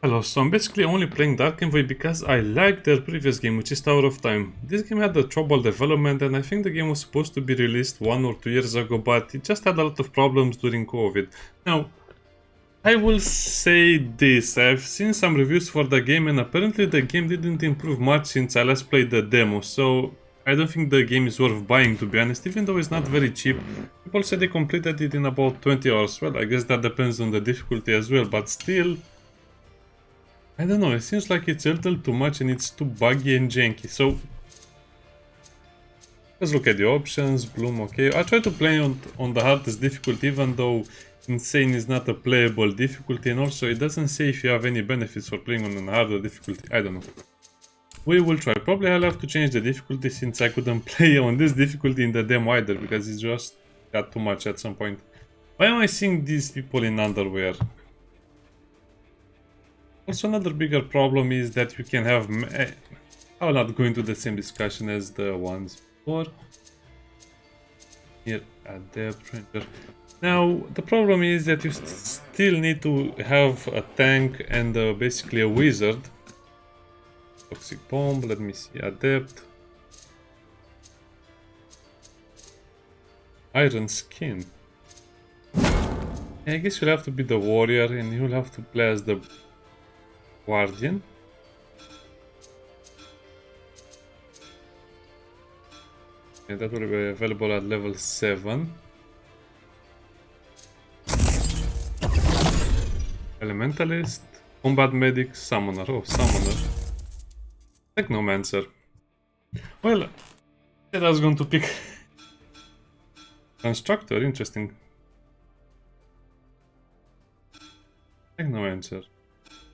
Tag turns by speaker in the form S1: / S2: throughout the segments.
S1: Hello, so I'm basically only playing Dark Envoy because I like their previous game, which is Tower of Time. This game had a trouble development and I think the game was supposed to be released 1 or 2 years ago, but it just had a lot of problems during COVID. Now, I will say this, I've seen some reviews for the game and apparently the game didn't improve much since I last played the demo, so I don't think the game is worth buying, to be honest, even though it's not very cheap. People say they completed it in about 20 hours. Well, I guess that depends on the difficulty as well, but still, I don't know, it seems like it's a little too much and it's too buggy and janky, so let's look at the options. Bloom, okay. I try to play on the hardest difficulty, even though Insane is not a playable difficulty, and also it doesn't say if you have any benefits for playing on a harder difficulty. I don't know. We will try. Probably I'll have to change the difficulty since I couldn't play on this difficulty in the demo either, because it just got too much at some point. Why am I seeing these people in underwear? Also, another bigger problem is that you can have... I will not go into the same discussion as the ones before. Here, Adept Ranger. Now, the problem is that you still need to have a tank and basically a wizard. Toxic Bomb, let me see, Adept. Iron Skin. I guess you'll have to be the warrior and you'll have to play as the Guardian. And that will be available at level 7. Elementalist, Combat Medic, Summoner. Oh, Summoner. Technomancer. Well, I was going to pick Constructor, interesting. Technomancer.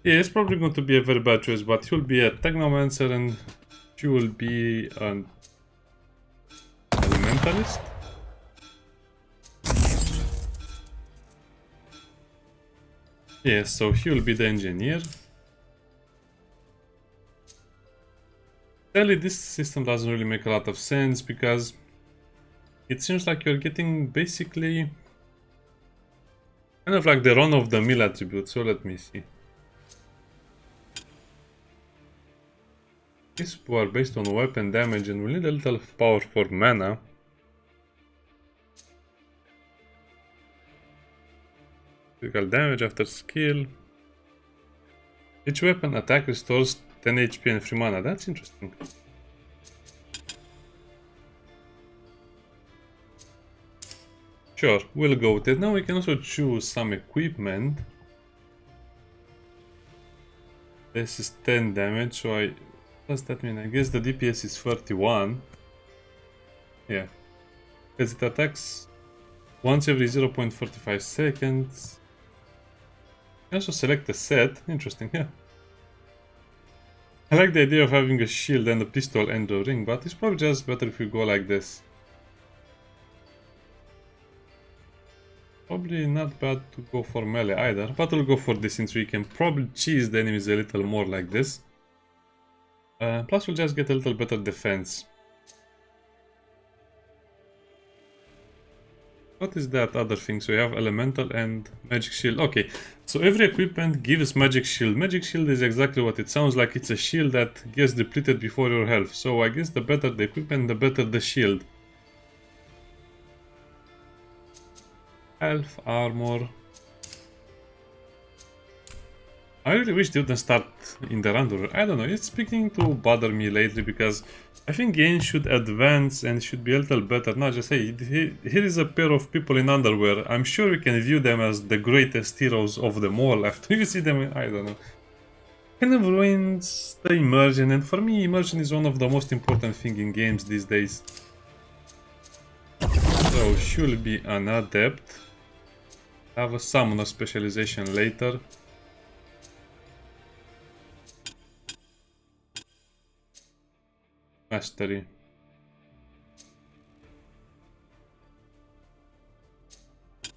S1: Yeah, it's probably going to be a very bad choice, but he will be a Technomancer and she will be an Elementalist. Yeah, so he will be the Engineer. Sadly, this system doesn't really make a lot of sense because it seems like you're getting basically kind of like the run-of-the-mill attribute, so let me see. These are based on weapon damage and will need a little power for mana. Physical damage after skill. Each weapon attack restores 10 HP and 3 mana. That's interesting. Sure, we'll go with it. Now we can also choose some equipment. This is 10 damage, so what does that mean? I guess the DPS is 31. Yeah. Because it attacks once every 0.45 seconds. You can also select a set. Interesting, yeah. I like the idea of having a shield and a pistol and a ring, but it's probably just better if you go like this. Probably not bad to go for melee either, but we'll go for this since we can probably cheese the enemies a little more like this. Plus we'll just get a little better defense. What is that other thing? So we have elemental and magic shield. Okay, so every equipment gives magic shield. Magic shield is exactly what it sounds like. It's a shield that gets depleted before your health. So I guess the better the equipment, the better the shield. Health, armor. I really wish they wouldn't start in the underwear. I don't know, it's beginning to bother me lately because I think games should advance and should be a little better. Not just, hey, here is a pair of people in underwear. I'm sure we can view them as the greatest heroes of them all after you see them, I don't know. Kind of ruins the immersion, and for me, immersion is one of the most important things in games these days. So, should be an adept. Have a summoner specialization later. Mastery. I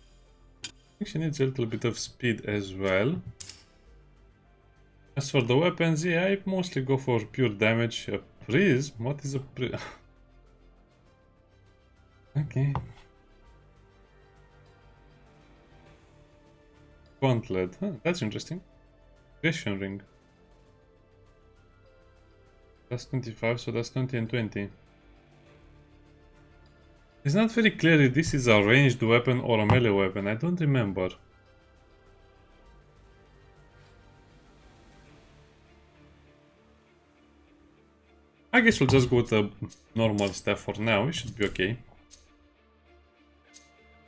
S1: think she needs a little bit of speed as well. As for the weapons, yeah, I mostly go for pure damage. A prism? What is a prism? Okay. Gauntlet. Huh, that's interesting. Creation ring. That's 25, so that's 20 and 20. It's not very clear if this is a ranged weapon or a melee weapon. I don't remember. I guess we'll just go with the normal stuff for now. It should be okay.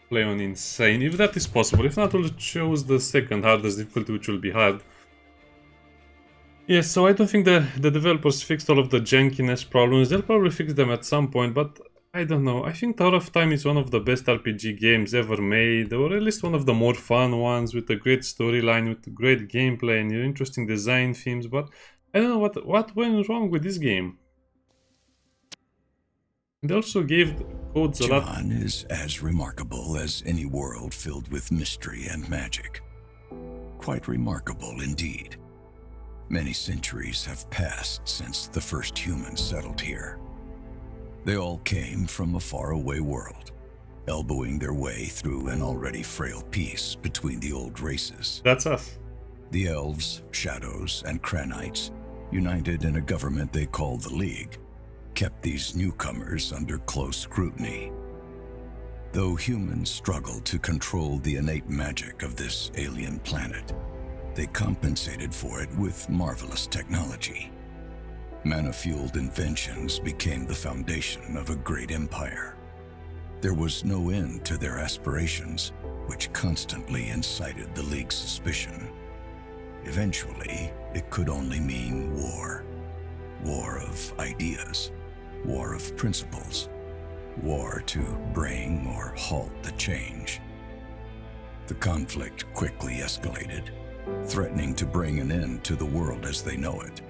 S1: Play on insane, if that is possible. If not, we'll choose the second hardest difficulty, which will be hard. Yes, so I don't think the developers fixed all of the jankiness problems. They'll probably fix them at some point, but I don't know. I think Tower of Time is one of the best RPG games ever made, or at least one of the more fun ones, with a great storyline, with great gameplay and interesting design themes, but I don't know what went wrong with this game. They also gave codes a lot.
S2: John is as remarkable as any world filled with mystery and magic. Quite remarkable indeed. Many centuries have passed since the first humans settled here. They all came from a faraway world, elbowing their way through an already frail peace between the old races.
S1: That's us.
S2: The elves, shadows, and Kranites, united in a government they called the League, kept these newcomers under close scrutiny. Though humans struggled to control the innate magic of this alien planet, they compensated for it with marvelous technology. Mana-fueled inventions became the foundation of a great empire. There was no end to their aspirations, which constantly incited the League's suspicion. Eventually, it could only mean war. War of ideas. War of principles. War to bring or halt the change. The conflict quickly escalated, threatening to bring an end to the world as they know it.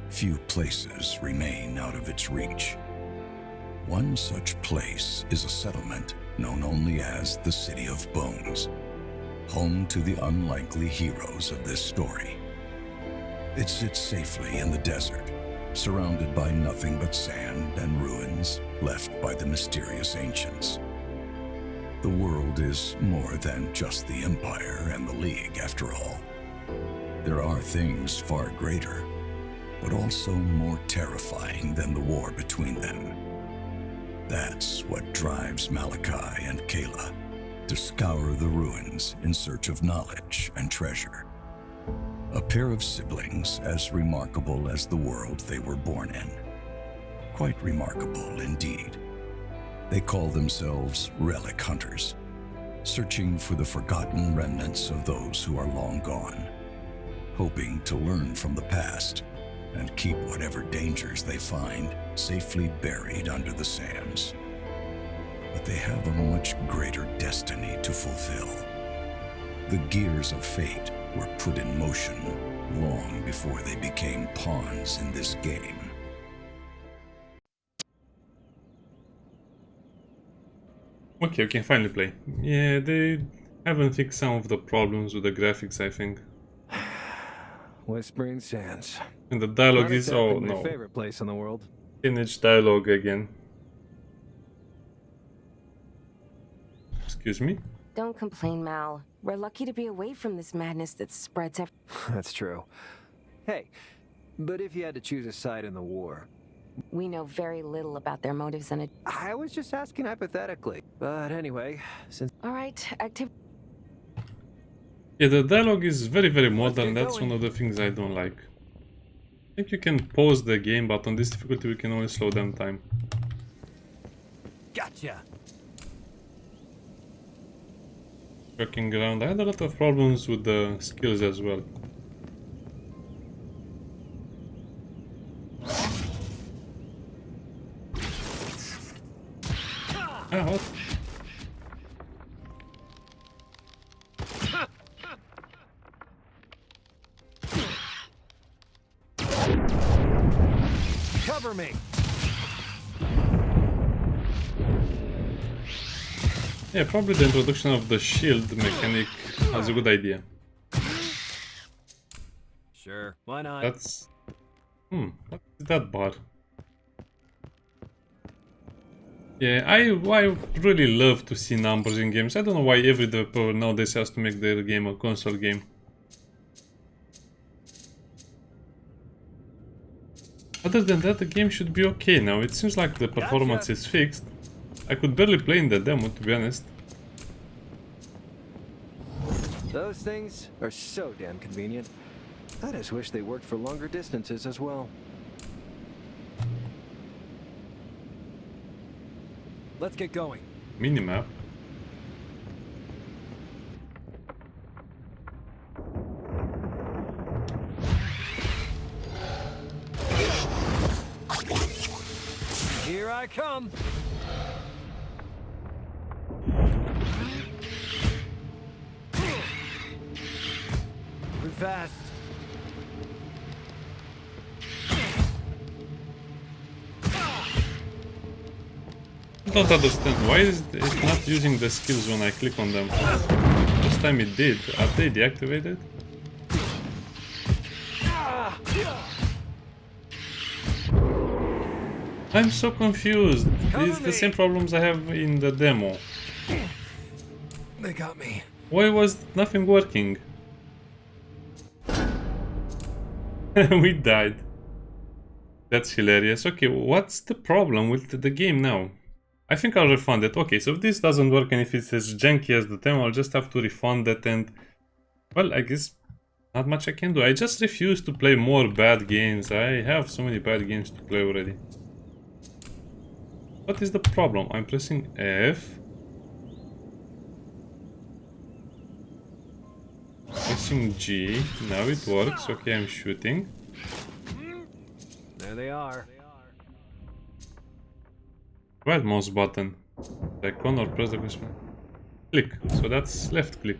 S2: Few places remain out of its reach. One such place is a settlement known only as the City of Bones, home to the unlikely heroes of this story. It sits safely in the desert, surrounded by nothing but sand and ruins left by the mysterious ancients. The world is more than just the Empire and the League, after all. There are things far greater, but also more terrifying than the war between them. That's what drives Malachi and Kayla to scour the ruins in search of knowledge and treasure. A pair of siblings as remarkable as the world they were born in. Quite remarkable indeed. They call themselves relic hunters, searching for the forgotten remnants of those who are long gone, hoping to learn from the past and keep whatever dangers they find safely buried under the sands. But they have a much greater destiny to fulfill. The gears of fate were put in motion long before they became pawns in this game.
S1: Okay, we can finally play. Yeah, they haven't fixed some of the problems with the graphics, I think.
S3: Whispering Sands.
S1: And the dialogue is, oh
S3: my
S1: no,
S3: favorite place in the world.
S1: teenage dialogue again. Excuse me?
S4: Don't complain, Mal. We're lucky to be away from this madness that spreads
S3: That's true. Hey, but if you had to choose a side in the war...
S4: We know very little about their motives and
S3: I was just asking hypothetically. But anyway, since...
S4: Alright,
S1: Yeah, the dialogue is very, very modern.
S3: get
S1: That's
S3: going.
S1: one of the things I don't like. I think you can pause the game, but on this difficulty we can only slow down time.
S3: Gotcha!
S1: Walking around, I had a lot of problems with the skills as well. Ah, what?
S3: Cover me!
S1: Yeah, probably the introduction of the shield mechanic was a good idea.
S3: Sure, why not?
S1: That's... what is that bar? Yeah, I really love to see numbers in games. I don't know why every developer nowadays has to make their game a console game. Other than that, the game should be okay now. It seems like the performance is fixed. I could barely play in the demo, to be honest.
S3: Those things are so damn convenient. I just wish they worked for longer distances as well. Let's get going.
S1: Minimap.
S3: Here I come. Move fast.
S1: I don't understand. Why is it not using the skills when I click on them? This time it did. Are they deactivated? I'm so confused. It's the same problems I have in the demo.
S3: They got me.
S1: Why was nothing working? We died. That's hilarious. Okay, what's the problem with the game now? I think I'll refund it. Okay, so if this doesn't work and if it's as janky as the demo, I'll just have to refund it and... Well, I guess not much I can do. I just refuse to play more bad games. I have so many bad games to play already. What is the problem? I'm pressing F. Pressing G. Now it works. Okay, I'm shooting.
S3: There they are.
S1: Right mouse button. Icon or press the question. Click. So that's left click.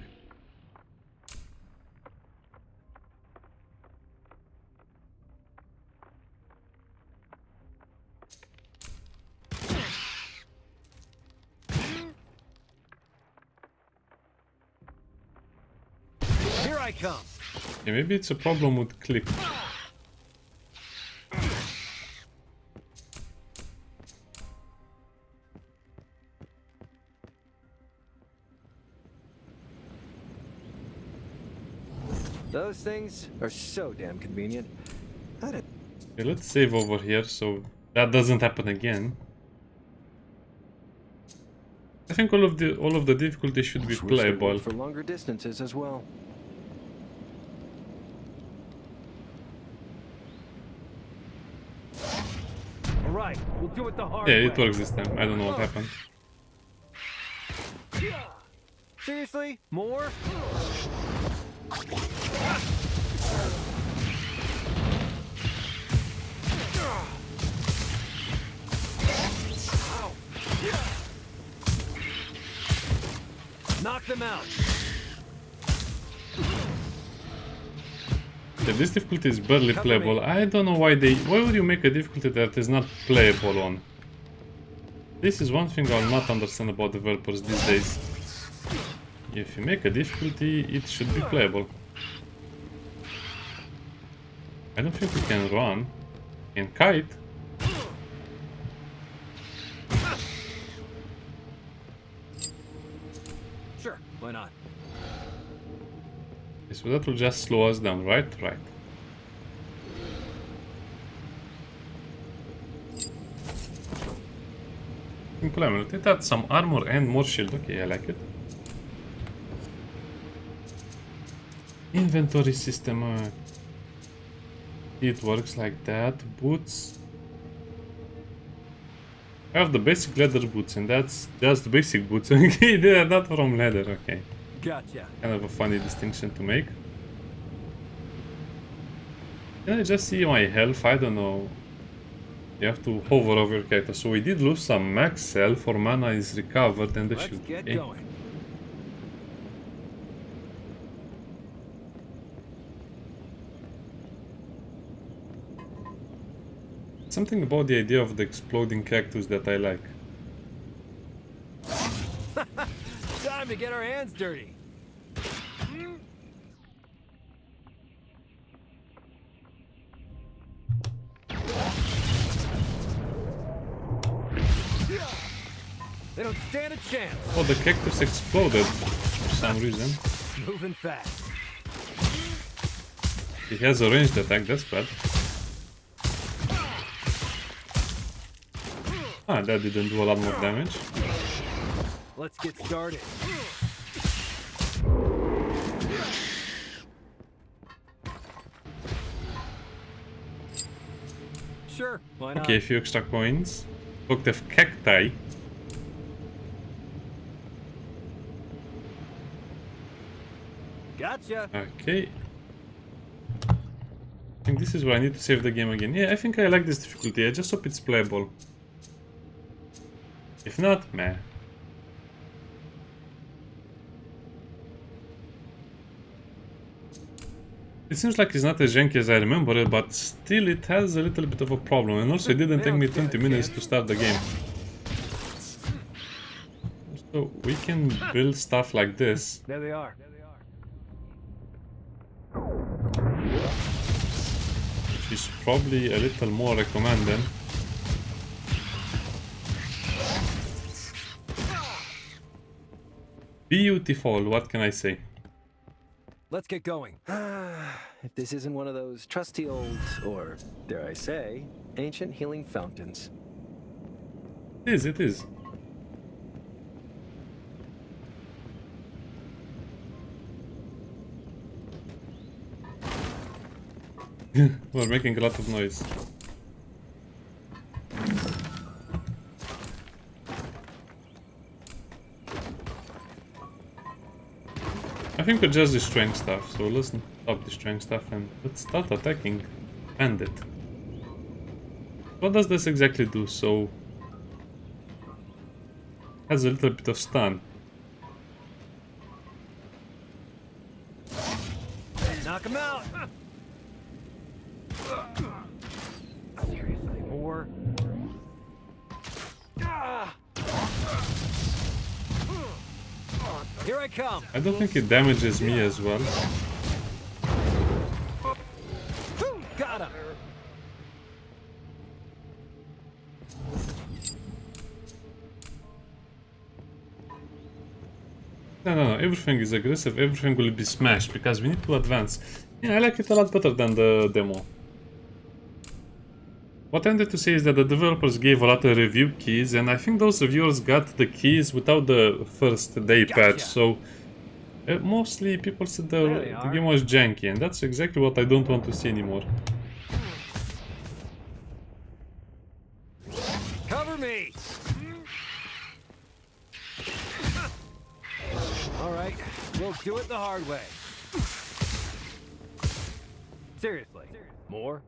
S3: Here I come.
S1: Yeah, maybe it's a problem with click.
S3: Those things are so damn convenient.
S1: Okay, let's save over here so that doesn't happen again. I think all of the difficulty should be playable.
S3: For longer distances as well. All right, we'll do it the hard way.
S1: Yeah, it works this time. I don't know what happened.
S3: Seriously? More? Knock them out.
S1: Yeah, this difficulty is barely playable. I don't know why would you make a difficulty that is not playable on? This is one thing I'll not understand about developers these days. If you make a difficulty, it should be playable. I don't think we can run. We can kite.
S3: Sure, why not?
S1: So that will just slow us down, right? Right. Implement. It adds some armor and more shield. Okay, I like it. Inventory system. It works like that. Boots. I have the basic leather boots, and that's just basic boots. Okay, they are not from leather. Okay.
S3: Gotcha.
S1: Kind of a funny distinction to make. Can I just see my health? I don't know. You have to hover over your character. So we did lose some max health. For mana is recovered and the
S3: Let's
S1: shield.
S3: get
S1: Okay.
S3: going.
S1: Something about the idea of the exploding cactus that I like.
S3: Time to get our hands dirty. They don't stand a chance.
S1: Oh, the cactus exploded for some reason.
S3: Moving fast.
S1: He has a ranged attack, that's bad. Ah, that didn't do a lot more damage.
S3: Let's get started. Sure, why not?
S1: Okay, a few extra coins. Looked of cacti.
S3: Gotcha.
S1: Okay. I think this is where I need to save the game again. Yeah, I think I like this difficulty. I just hope it's playable. If not, meh. It seems like it's not as janky as I remember it, but still it has a little bit of a problem. And also it didn't take me 20 minutes to start the game. So we can build stuff like this.
S3: There they are.
S1: Which is probably a little more recommended. Beautiful, what can I say?
S3: Let's get going. If this isn't one of those trusty old, or dare I say, ancient healing fountains.
S1: It is, it is. We're making a lot of noise. I think we're just destroying stuff, so let's stop destroying stuff and let's start attacking. End it. What does this exactly do? So has a little bit of stun.
S3: Knock him out! Seriously, more? Here I come!
S1: I don't think it damages me as well.
S3: Got him!
S1: No, everything is aggressive, everything will be smashed because we need to advance. Yeah, I like it a lot better than the demo. What I wanted to say is that the developers gave a lot of review keys, and I think those reviewers got the keys without the first day patch, so mostly people said the game was janky, and that's exactly what I don't want to see anymore.
S3: Cover me! Alright, we'll do it the hard way. Seriously, more?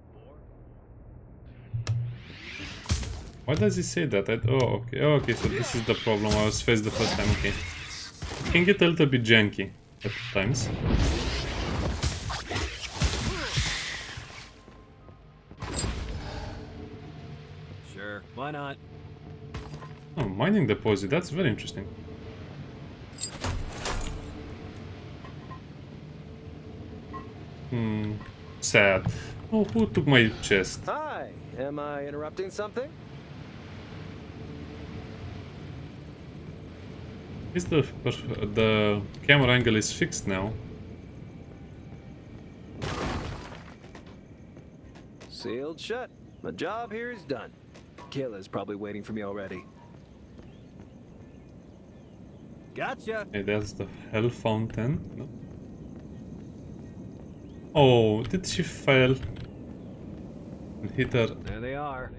S1: Why does he say that? Oh, okay, so this is the problem I was faced the first time, okay. It can get a little bit janky at times.
S3: Sure, why not?
S1: Oh, mining deposit, that's very interesting. Sad. Oh, who took my chest?
S3: Hi, am I interrupting something?
S1: Is the camera angle is fixed now?
S3: Sealed shut. My job here is done. Kayla's probably waiting for me already. Gotcha.
S1: Okay, that's the hell fountain. No. Oh, did she fail? And hit her.
S3: There they are.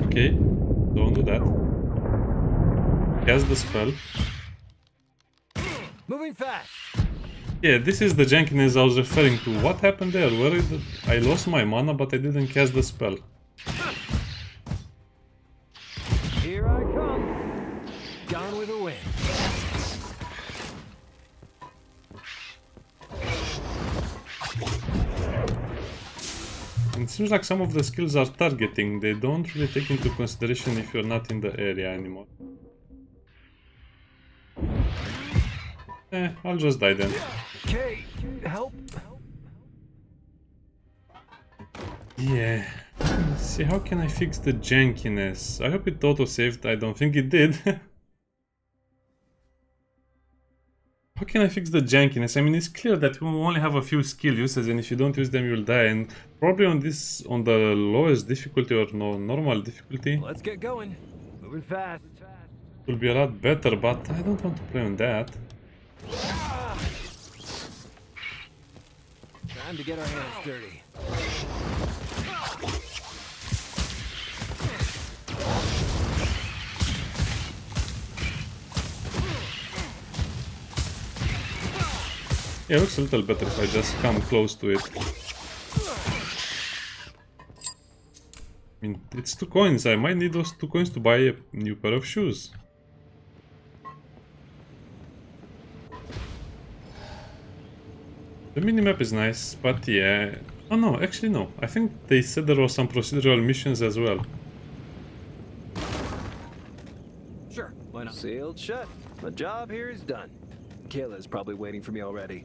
S1: Okay, don't do that. Cast the spell.
S3: Moving fast.
S1: Yeah, this is the jankiness I was referring to. What happened there? Where is it? I lost my mana, but I didn't cast the spell.
S3: Here I come. Gone with a wind.
S1: It seems like some of the skills are targeting. They don't really take into consideration if you're not in the area anymore. I'll just die then.
S3: Okay, help.
S1: Yeah. Let's see, how can I fix the jankiness? I hope it auto-saved. I don't think it did. How can I fix the jankiness? I mean, it's clear that we only have a few skill uses, and if you don't use them, you'll die. And probably on the lowest difficulty or no normal difficulty,
S3: Let's get going. Moving fast.
S1: it will be a lot better. But I don't want to play on that.
S3: Time to get our hands dirty.
S1: Yeah, it looks a little better if I just come close to it. I mean, it's 2 coins. I might need those 2 coins to buy a new pair of shoes. The minimap is nice, but yeah... Oh no, actually no. I think they said there were some procedural missions as well.
S3: Sure, why not? Sealed shut. The job here is done. Kayla's probably waiting for me already.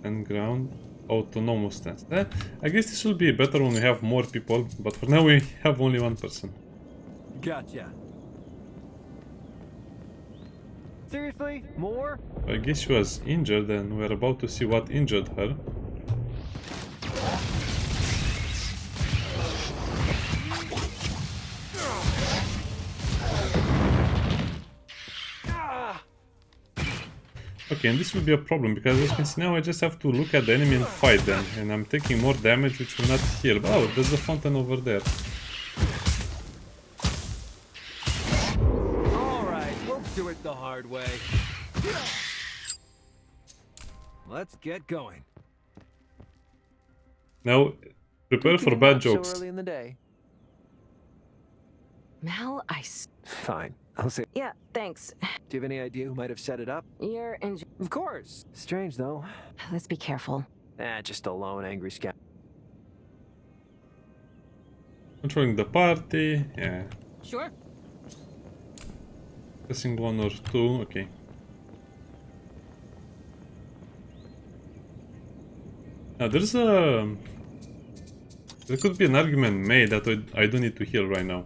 S1: And ground autonomous test. I guess this will be better when we have more people, but for now we have only 1 person.
S3: Gotcha. Seriously? More?
S1: I guess she was injured and we're about to see what injured her. Okay, and this will be a problem because as you can see now I just have to look at the enemy and fight them, and I'm taking more damage which will not heal. Oh, there's the fountain over there.
S3: Alright, we'll do it the hard way. Let's get going.
S1: Now, prepare for bad jokes.
S3: So early in the day.
S4: Mal,
S3: Fine. I'll say.
S4: Yeah, thanks.
S3: Do you have any idea who might have set it up?
S4: You're in...
S3: Of course. Strange though.
S4: Let's be careful.
S3: Just a lone angry scout.
S1: Controlling the party, yeah.
S4: Sure.
S1: Pressing 1 or 2, okay. Now there's a... There could be an argument made that I don't need to heal right now.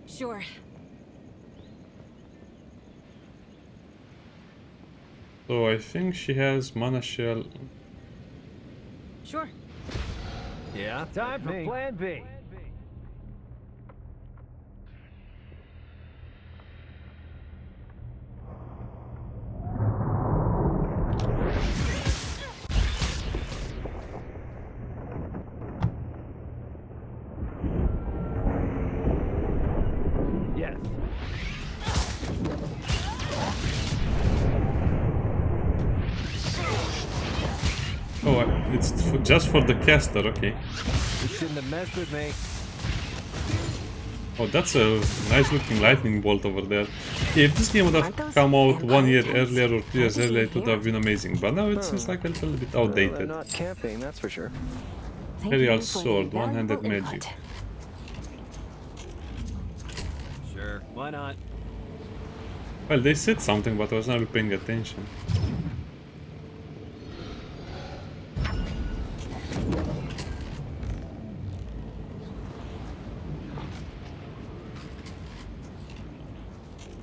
S4: Sure.
S1: So I think she has mana shell.
S4: Sure.
S3: Yeah. Time for plan B. Yes.
S1: Oh, it's just for the caster, okay.
S3: You shouldn't have messed with me.
S1: Oh, that's a nice looking lightning bolt over there. Yeah, if this game would have come out 1 year earlier or 2 years earlier, it would have been amazing. But now it seems like a little bit
S3: Well, they're
S1: outdated.
S3: not camping, that's for sure.
S1: Imperial sword, one-handed magic.
S3: Sure. Why not?
S1: Well, they said something, but I was not paying attention.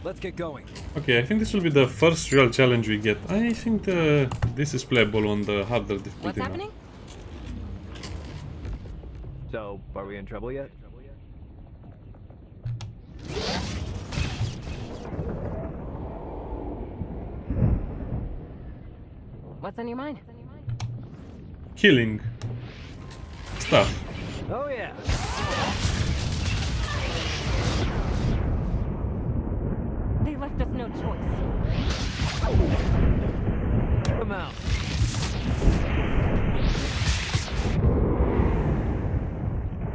S3: Let's get going.
S1: Okay, I think this will be the first real challenge we get. I think this is playable on the harder difficulty.
S4: What's happening?
S3: So, are we in trouble yet?
S4: What's on your mind?
S1: Killing stuff.
S3: Oh yeah.
S4: They left us no choice.
S3: Come out.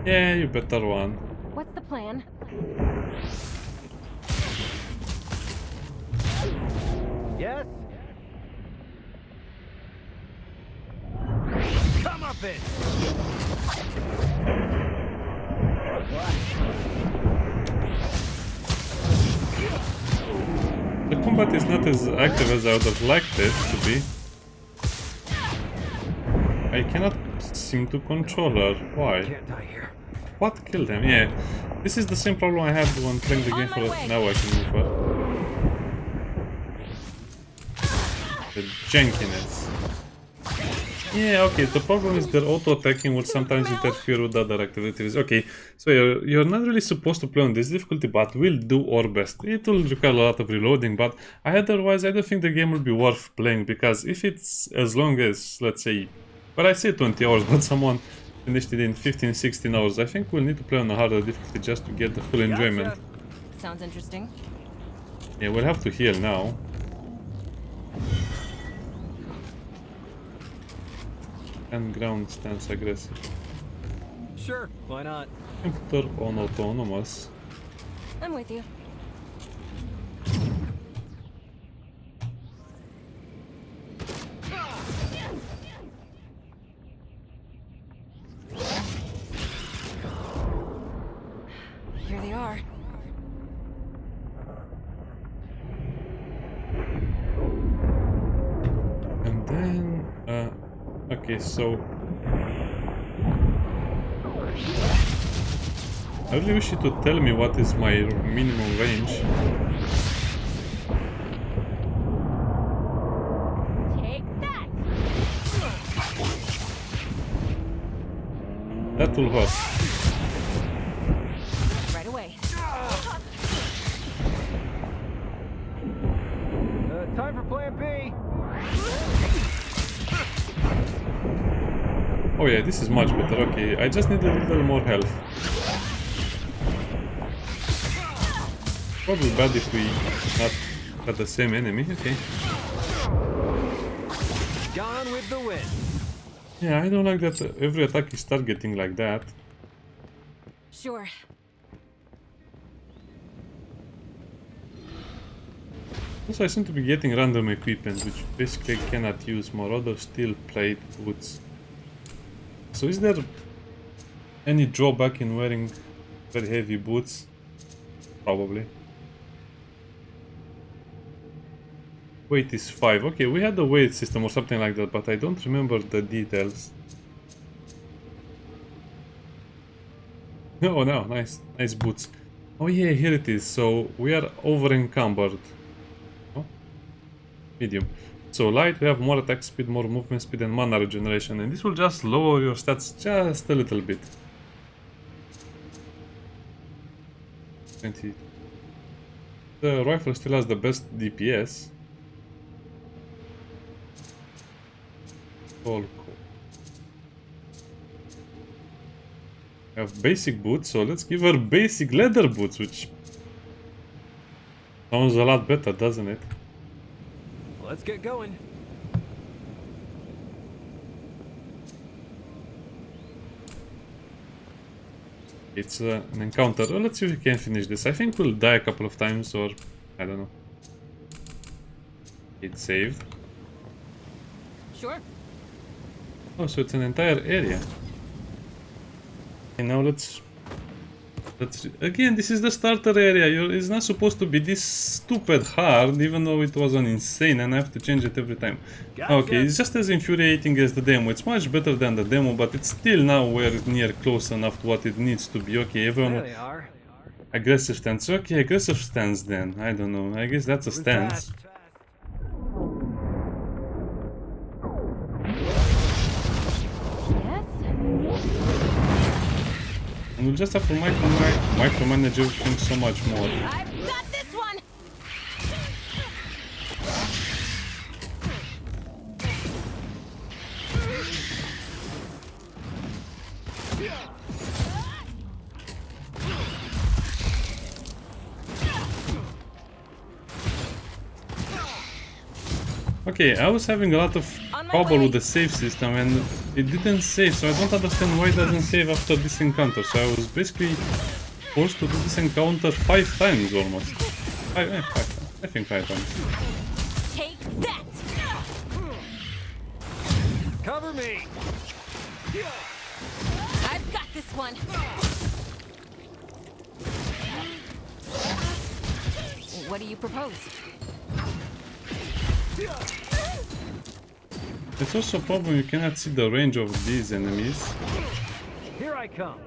S1: Yeah, you better run.
S4: What's the plan?
S3: Yes. Come up in.
S1: The combat is not as active as I would have liked it to be. I cannot seem to control her. Why?
S3: Can't die here.
S1: What killed him? Yeah. This is the same problem I had when playing the game for... Now I can move her. The jankiness. Yeah, okay, the problem is that auto-attacking will sometimes interfere with other activities. Okay, so you're not really supposed to play on this difficulty, but we'll do our best. It will require a lot of reloading, but otherwise I don't think the game will be worth playing, because if it's as long as, let's say, but I say 20 hours, but someone finished it in 15-16 hours, I think we'll need to play on a harder difficulty just to get the full enjoyment.
S4: Gotcha. Sounds interesting.
S1: Yeah, we'll have to heal now. And ground stance aggressive.
S3: Sure, why not?
S1: And put her on autonomous.
S4: I'm with you. Here they are.
S1: And then, okay, so I really wish you to tell me what is my minimum range.
S4: Take that.
S1: That will hurt.
S4: Right away.
S3: Time for plan B.
S1: Oh yeah, this is much better. Okay, I just need a little more health. Probably bad if we not had the same enemy. Okay.
S3: Gone with the wind.
S1: Yeah, I don't like that every attack is targeting like that.
S4: Sure.
S1: Also, I seem to be getting random equipment, which basically I cannot use. Marauder, steel plate, boots. So is there any drawback in wearing very heavy boots? Probably. Weight is 5. Okay, we had a weight system or something like that, but I don't remember the details. Oh no, nice boots. Oh yeah, here it is. So we are over encumbered. Oh, medium. So light, we have more attack speed, more movement speed, and mana regeneration, and this will just lower your stats just a little bit. 20. The rifle still has the best DPS. All cool. We have basic boots, so let's give her basic leather boots, which sounds a lot better, doesn't it?
S3: Let's get going.
S1: It's an encounter. Oh, let's see if we can finish this. I think we'll die a couple of times, or I don't know. It's saved.
S4: Sure.
S1: Oh, so it's an entire area. And now let's again, this is the starter area. It's not supposed to be this stupid hard, even though it was an insane, and I have to change it every time.
S3: Gotcha.
S1: Okay, it's just as infuriating as the demo. It's much better than the demo, but it's still nowhere near close enough to what it needs to be. Okay,
S3: There
S1: everyone.
S3: they are.
S1: Aggressive stance. Okay, aggressive stance then. I don't know. I guess that's a stance. And we'll just have to micromanage everything so much more.
S4: I've got this one.
S1: Okay, I was having a lot of trouble with the save system and it didn't save, so I don't understand why it doesn't save after this encounter. So I was basically forced to do this encounter 5 times almost. 5 times. I think 5 times.
S4: Take that.
S3: Cover me.
S4: I've got this one. What do you propose?
S1: It's also a problem you cannot see the range of these enemies.
S3: Here I come.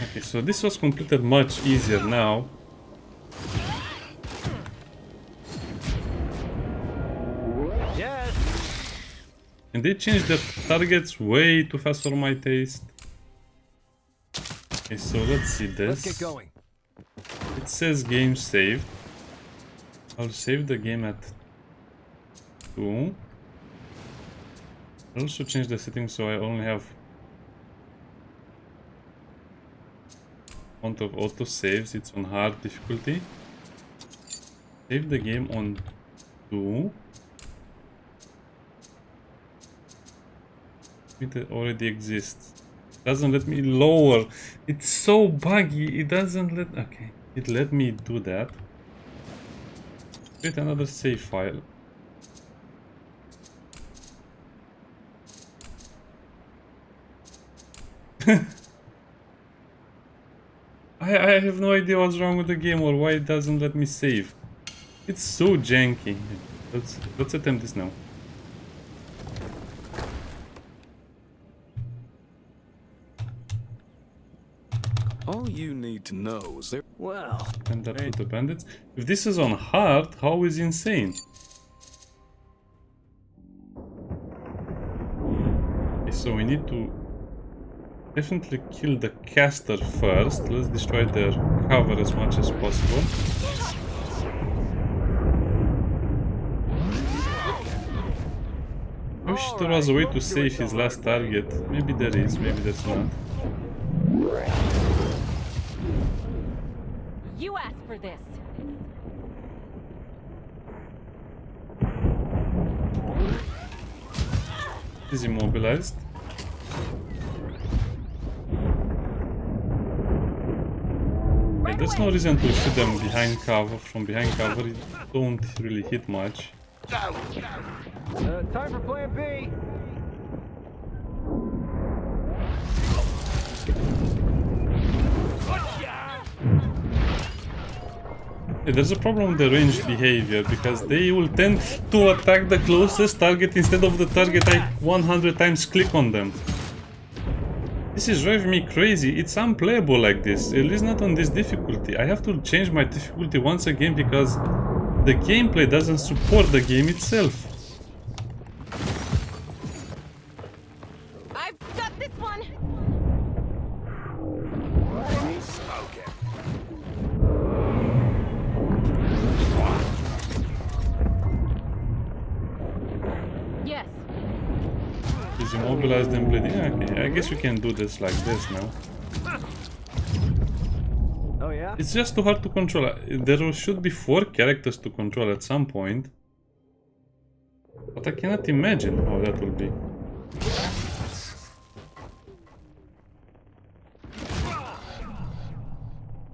S1: Okay, so this was completed much easier now.
S3: Yes.
S1: And they changed the targets way too fast for my taste. Okay, so let's see this.
S3: Let's get going.
S1: It says game saved. I'll save the game at 2. I'll also change the settings so I only have amount of auto saves. It's on hard difficulty. Save the game on 2. It already exists. Doesn't let me lower. It's so buggy. It doesn't let. Okay, it let me do that. Create another save file. I have no idea what's wrong with the game or why it doesn't let me save. It's so janky. Let's attempt this now.
S5: All you need to know is there.
S3: Well,
S1: And that with the bandits. If this is on hard, how is insane? Okay, so we need to definitely kill the caster first. Let's destroy their cover as much as possible. I wish there was a way to save his last target. Maybe there is, maybe there's not.
S4: You asked for this.
S1: He's immobilized. Okay, there's no reason to shoot them behind cover. From behind cover, it don't really hit much.
S3: time for plan B.
S1: Yeah, there's a problem with the ranged behavior because they will tend to attack the closest target instead of the target I 100 times click on them. This is driving me crazy. It's unplayable like this, at least not on this difficulty. I have to change my difficulty once again because the gameplay doesn't support the game itself.
S4: I've got this one. Yes.
S1: He's immobilized and bleeding. Okay, I guess we can do this like this now.
S3: Oh yeah?
S1: It's just too hard to control. There should be 4 characters to control at some point. But I cannot imagine how that will be.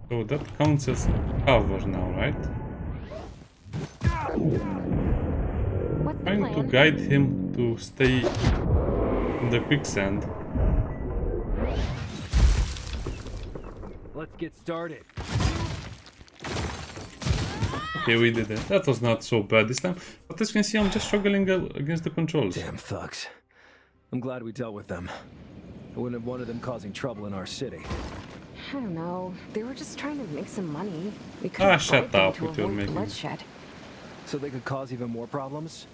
S1: So that counts as cover now, right?
S4: What's the
S1: Trying to
S4: plan?
S1: guide him to stay in the quicksand.
S3: Let's get started.
S1: Okay, we did it. That was not so bad this time. But as you can see, I'm just struggling against the controls.
S3: Damn thugs. I'm glad we dealt with them. I wouldn't have wanted them causing trouble in our city.
S4: I don't know. They were just trying to make some money. We
S1: Ah,
S4: couldn't
S1: shut
S4: bribe them
S1: up
S4: to
S1: with your
S4: avoid
S1: making.
S4: bloodshed.
S3: So they could cause even more problems?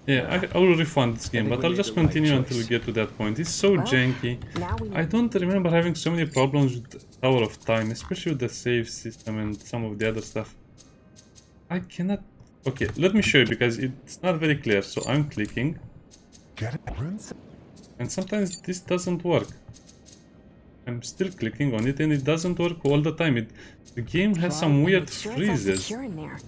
S1: Yeah, I will refund this game,
S3: think
S1: but
S3: we
S1: I'll
S3: made
S1: just
S3: the right
S1: continue until we
S3: choice.
S1: get to that point. It's so
S4: Well,
S1: janky.
S4: Now we
S1: I don't remember having so many problems with Tower of Time, especially with the save system and some of the other stuff. I cannot... Okay, let me show you because it's not very clear. So I'm clicking. And sometimes this doesn't work. I'm still clicking on it and it doesn't work all the time. The game has some weird freezes.
S4: Secure in there.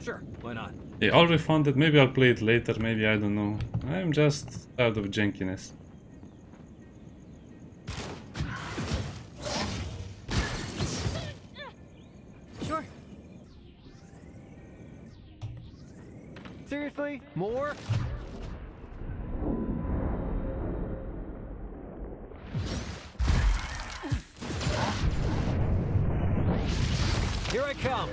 S3: Sure, why not?
S1: Yeah, I'll refund it. Maybe I'll play it later. Maybe I don't know. I'm just tired of jankiness.
S4: Sure.
S3: Seriously? More? I come.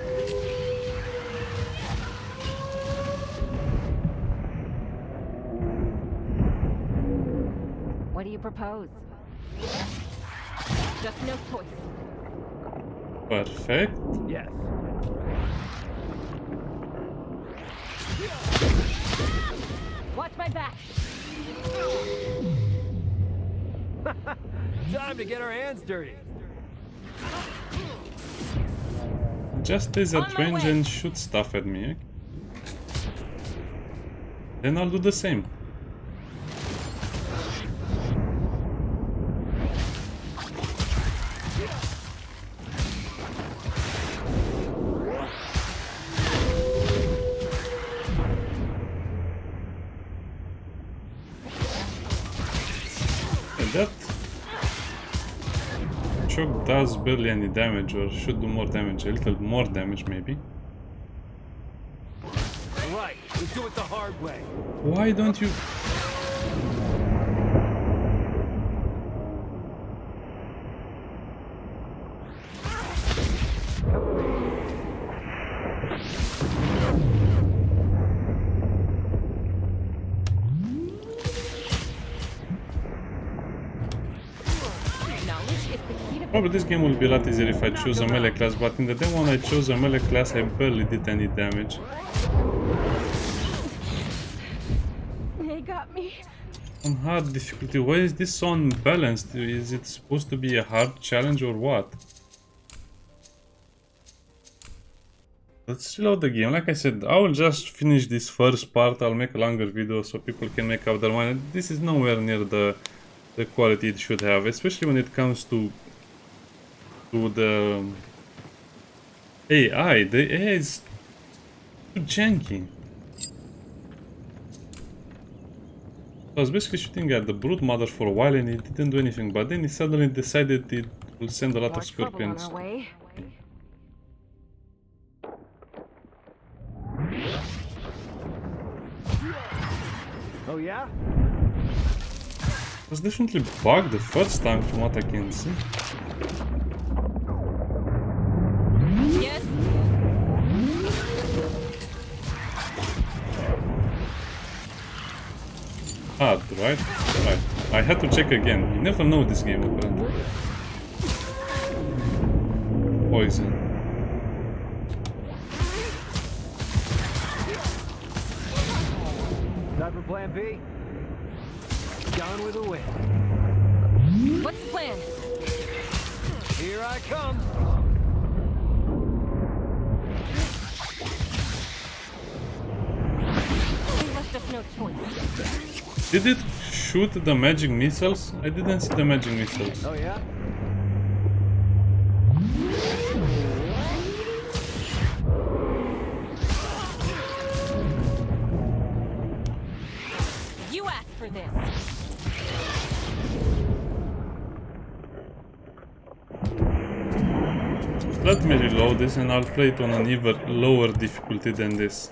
S4: What do you propose? Just no choice.
S1: Perfect.
S3: Yes.
S4: Watch my back.
S3: Time to get our hands dirty.
S1: Just as a range and shoot stuff at me. Then I'll do the same. That choke does barely any damage, or should do more damage, a little more damage maybe.
S3: Right, we do it the hard way.
S1: Why don't you... Probably this game will be a lot easier if I choose a melee class, but in the demo when I chose a melee class I barely did any damage.
S4: They got me.
S1: On hard difficulty, why is this so unbalanced? Is it supposed to be a hard challenge or what? Let's reload the game. Like I said, I will just finish this first part, I'll make a longer video so people can make up their mind. This is nowhere near the quality it should have, especially when it comes to the AI. The AI is too janky. I was basically shooting at the brute mother for a while and it didn't do anything, but then it suddenly decided it will send a lot of scorpions.
S3: Oh yeah?
S1: It was definitely bugged the first time from what I can see.
S4: Yes.
S1: Hard, right? Right. I had to check again. You never know this game, apparently. Poison.
S3: Time for plan B? Gone with a win.
S4: What's the plan?
S3: Here I come.
S4: They left us no choice.
S1: Did it shoot the magic missiles? I didn't see the magic missiles.
S3: Oh yeah?
S4: You asked for this.
S1: Let me reload this and I'll play it on an even lower difficulty than this.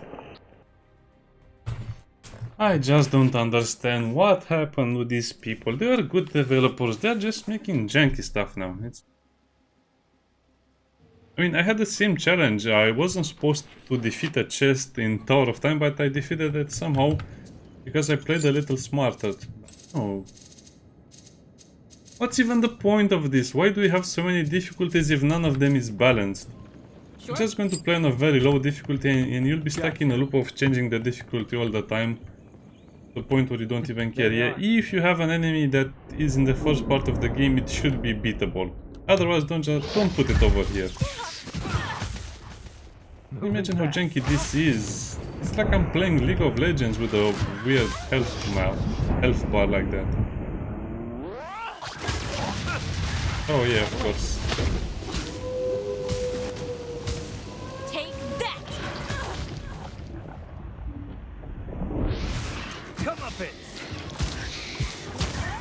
S1: I just don't understand what happened with these people. They are good developers, they're just making janky stuff now. I mean, I had the same challenge. I wasn't supposed to defeat a chest in Tower of Time, but I defeated it somehow because I played a little smarter. Oh. What's even the point of this? Why do we have so many difficulties if none of them is balanced?
S4: Sure.
S1: You're just going to play on a very low difficulty and you'll be stuck in a loop of changing the difficulty all the time. To the point where you don't even care. Yeah, if you have an enemy that is in the first part of the game, it should be beatable. Otherwise, don't put it over here. Imagine how janky this is. It's like I'm playing League of Legends with a weird health bar like that. Oh yeah, of course.
S4: Take that.
S3: Come up it.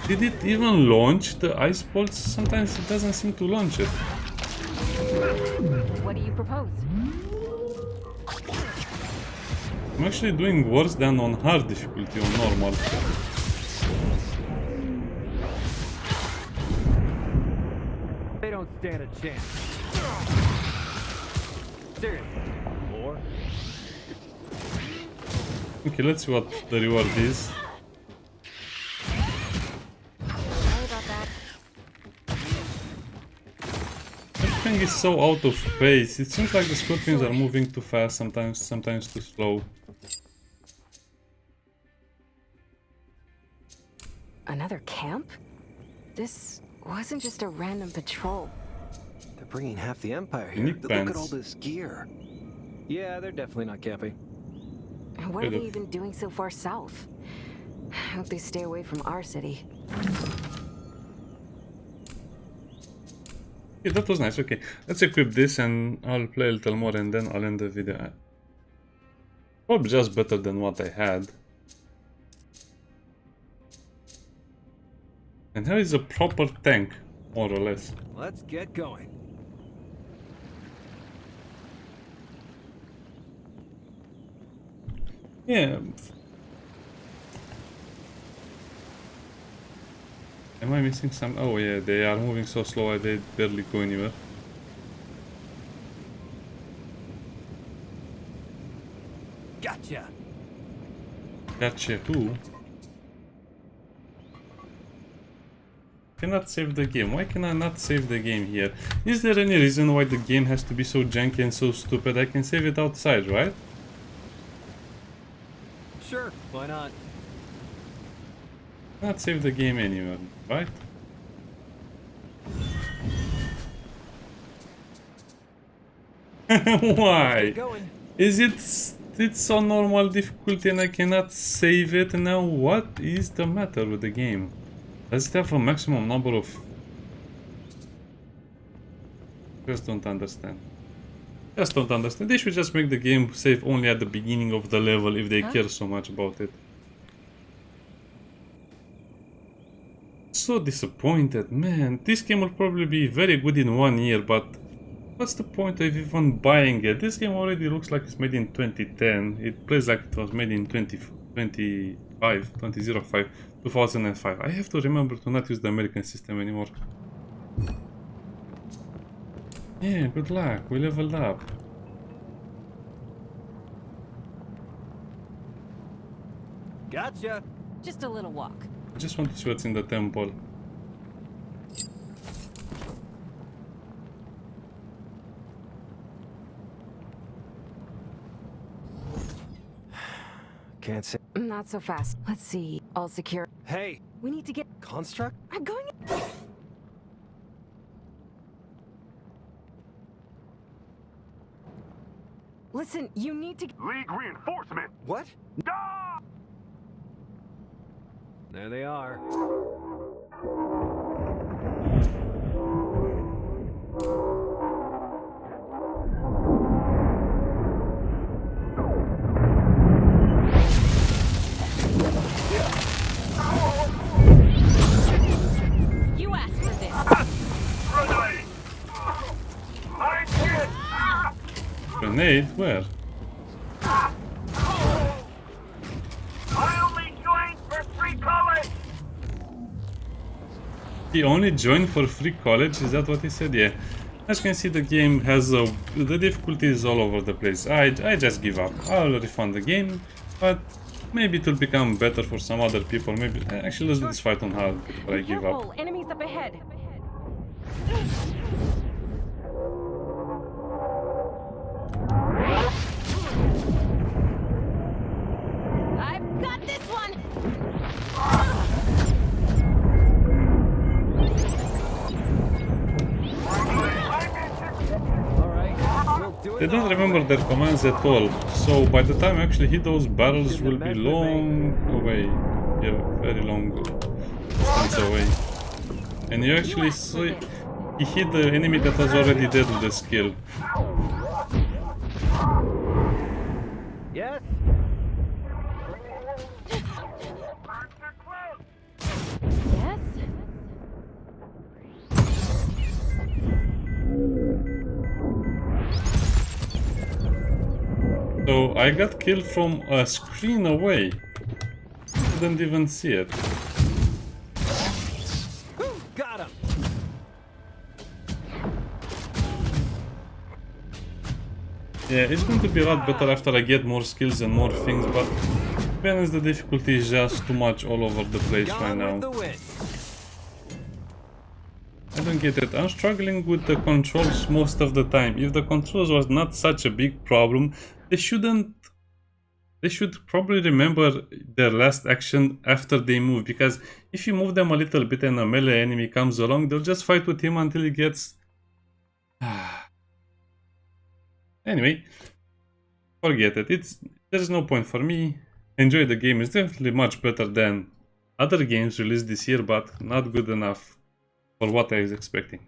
S1: Did it even launch the ice bolts? Sometimes it doesn't seem to launch it.
S4: What do you propose?
S1: I'm actually doing worse than on hard difficulty on normal.
S3: They don't stand a chance. Seriously. More?
S1: Okay, let's see what the reward is.
S4: Sorry about that.
S1: Everything is so out of pace. It seems like the scorpions are moving too fast sometimes too slow.
S4: Another camp? This wasn't just a random patrol.
S3: They're bringing half the Empire here.
S1: Unique
S3: Look at
S1: pants.
S3: all this gear. Yeah, they're definitely not camping.
S4: And what are
S1: Good.
S4: they even doing so far south? I hope they stay away from our city.
S1: Yeah, that was nice. Okay, let's equip this and I'll play a little more and then I'll end the video. Probably just better than what I had. And here is a proper tank, more or less.
S3: Let's get going.
S1: Yeah. Am I missing some? Oh yeah, they are moving so slow they barely go anywhere.
S3: Gotcha.
S1: Gotcha, who? Cannot save the game. Why can I not save the game here? Is there any reason why the game has to be so janky and so stupid? I can save it outside, right?
S3: Sure, why not?
S1: Not save the game anywhere, right? Why?
S3: Get going.
S1: Is it's on normal difficulty and I cannot save it now? What is the matter with the game? Does it have a maximum number of... Just don't understand. Just don't understand. They should just make the game save only at the beginning of the level if they care so much about it. So disappointed, man. This game will probably be very good in 1 year, but what's the point of even buying it? This game already looks like it's made in 2010. It plays like it was made in 2005. I have to remember to not use the American system anymore. Yeah, good luck. We leveled up.
S3: Gotcha.
S4: Just a little walk.
S1: I just want to see what's in the temple.
S3: Can't say.
S4: Not so fast. Let's see. All secure.
S3: Hey,
S4: We need to get...
S3: construct?
S4: I'm going... Listen, you need to...
S6: League reinforcement!
S3: What? There they are.
S4: You asked for this.
S6: Grenade! I did!
S1: Grenade? Where?
S6: I only joined for free college!
S1: He only joined for free college? Is that what he said? Yeah. As you can see, the game has the difficulty is all over the place. I just give up. I'll refund the game, but maybe it will become better for some other people. Maybe actually let's do this fight on hard before I give up.
S4: Careful, enemies up ahead. I've got this one.
S3: All right, we'll do it.
S1: They don't remember their commands at all, so by the time I actually hit those barrels will be long away. Yeah, very long distance away. And you actually see he hit the enemy that was already dead with the skill.
S3: Yes.
S4: Yes.
S1: So I got killed from a screen away. Didn't even see it.
S3: Got him.
S1: Yeah, it's going to be a lot better after I get more skills and more things, but to be honest, the difficulty is just too much all over the place right
S3: Gone
S1: now.
S3: with the wind.
S1: I don't get it. I'm struggling with the controls most of the time. If the controls was not such a big problem, they should probably remember their last action after they move, because if you move them a little bit and a melee enemy comes along, they'll just fight with him until he gets... Anyway, forget it. There's no point for me. Enjoy the game. It's definitely much better than other games released this year, but not good enough for what I was expecting.